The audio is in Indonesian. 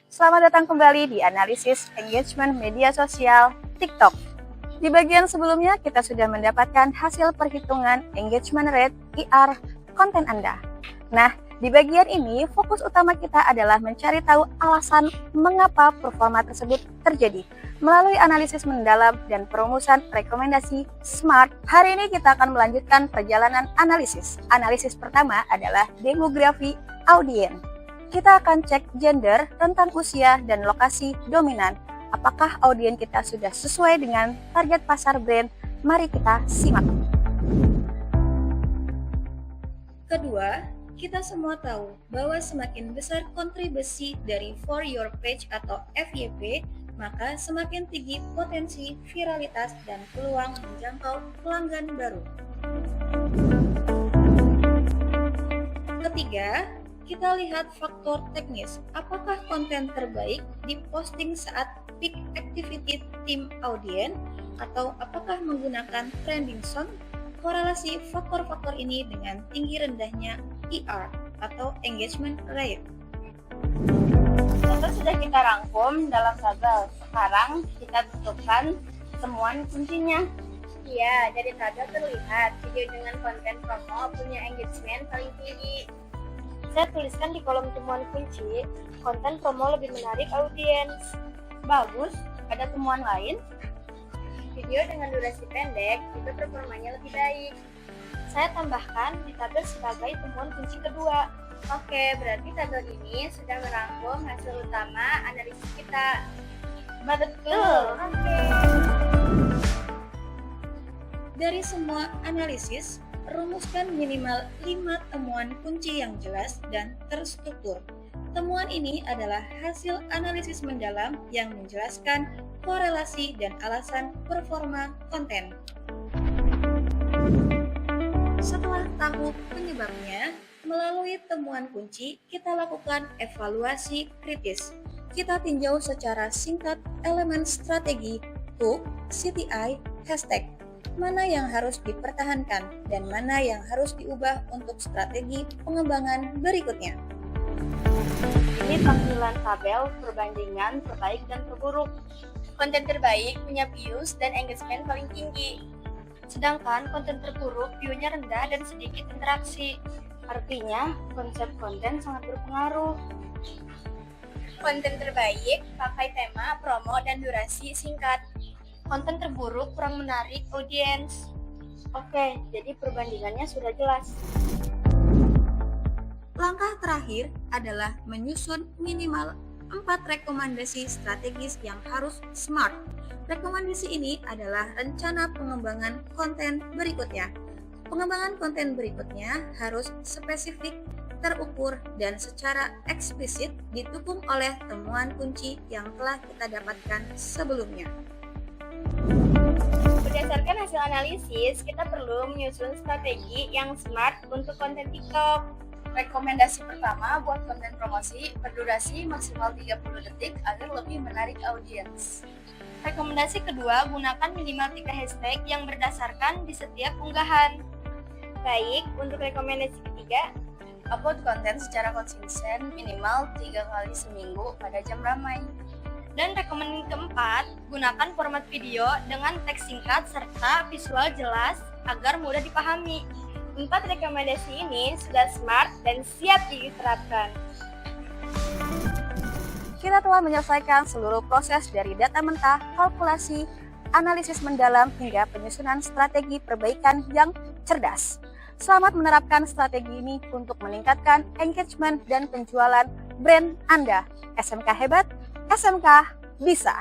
Selamat datang kembali di analisis engagement media sosial TikTok. Di bagian sebelumnya kita sudah mendapatkan hasil perhitungan engagement rate IR konten Anda. Nah, di bagian ini fokus utama kita adalah mencari tahu alasan mengapa performa tersebut terjadi. Melalui analisis mendalam dan perumusan rekomendasi SMART, hari ini kita akan melanjutkan perjalanan analisis. Analisis pertama adalah demografi audiens. Kita akan cek gender, rentang usia, dan lokasi dominan. Apakah audiens kita sudah sesuai dengan target pasar brand? Mari kita simak. Kedua, kita semua tahu bahwa semakin besar kontribusi dari For Your Page atau FYP, maka semakin tinggi potensi viralitas dan peluang menjangkau pelanggan baru. Ketiga, kita lihat faktor teknis. Apakah konten terbaik diposting saat peak activity tim audiens atau apakah menggunakan trending song? Korelasi faktor-faktor ini dengan tinggi rendahnya IR atau engagement rate. Itu sudah kita rangkum dalam tabel. Sekarang kita tentukan temuan kuncinya. Iya, dari tabel terlihat video dengan konten promo punya engagement paling tinggi. Saya tuliskan di kolom temuan kunci, konten promo lebih menarik audiens. Bagus, ada temuan lain? Video dengan durasi pendek juga performanya lebih baik. Saya tambahkan di tabel sebagai temuan kunci kedua. Oke, berarti tabel ini sudah merangkum hasil utama analisis kita. Betul. Oke. Dari semua analisis, rumuskan minimal 5 temuan kunci yang jelas dan terstruktur. Temuan ini adalah hasil analisis mendalam yang menjelaskan korelasi dan alasan performa konten. Setelah tahu penyebabnya, melalui temuan kunci, kita lakukan evaluasi kritis. Kita tinjau secara singkat elemen strategi, hook, CTI, hashtag. Mana yang harus dipertahankan dan mana yang harus diubah untuk strategi pengembangan berikutnya. Ini tampilan tabel perbandingan terbaik dan terburuk. Konten terbaik punya views dan engagement paling tinggi. Sedangkan konten terburuk view-nya rendah dan sedikit interaksi. Artinya, konsep konten sangat berpengaruh. Konten terbaik pakai tema, promo, dan durasi singkat. Konten terburuk kurang menarik audiens. Oke, jadi perbandingannya sudah jelas. Langkah terakhir adalah menyusun minimal 4 rekomendasi strategis yang harus SMART. Rekomendasi ini adalah rencana pengembangan konten berikutnya. Pengembangan konten berikutnya harus spesifik, terukur, dan secara eksplisit didukung oleh temuan kunci yang telah kita dapatkan sebelumnya. Berdasarkan hasil analisis, kita perlu menyusun strategi yang SMART untuk konten TikTok. Rekomendasi pertama buat konten promosi berdurasi maksimal 30 detik agar lebih menarik audiens. Rekomendasi kedua, gunakan minimal 3 hashtag yang berdasarkan di setiap unggahan. Baik, untuk rekomendasi ketiga, Upload konten secara konsisten minimal 3 kali seminggu pada jam ramai. dan rekomendasi keempat, gunakan format video dengan teks singkat serta visual jelas agar mudah dipahami. 4 rekomendasi ini sudah SMART dan siap diterapkan. Kita telah menyelesaikan seluruh proses dari data mentah, kalkulasi, analisis mendalam, hingga penyusunan strategi perbaikan yang cerdas. Selamat menerapkan strategi ini untuk meningkatkan engagement dan penjualan brand Anda. SMK hebat, SMK bisa.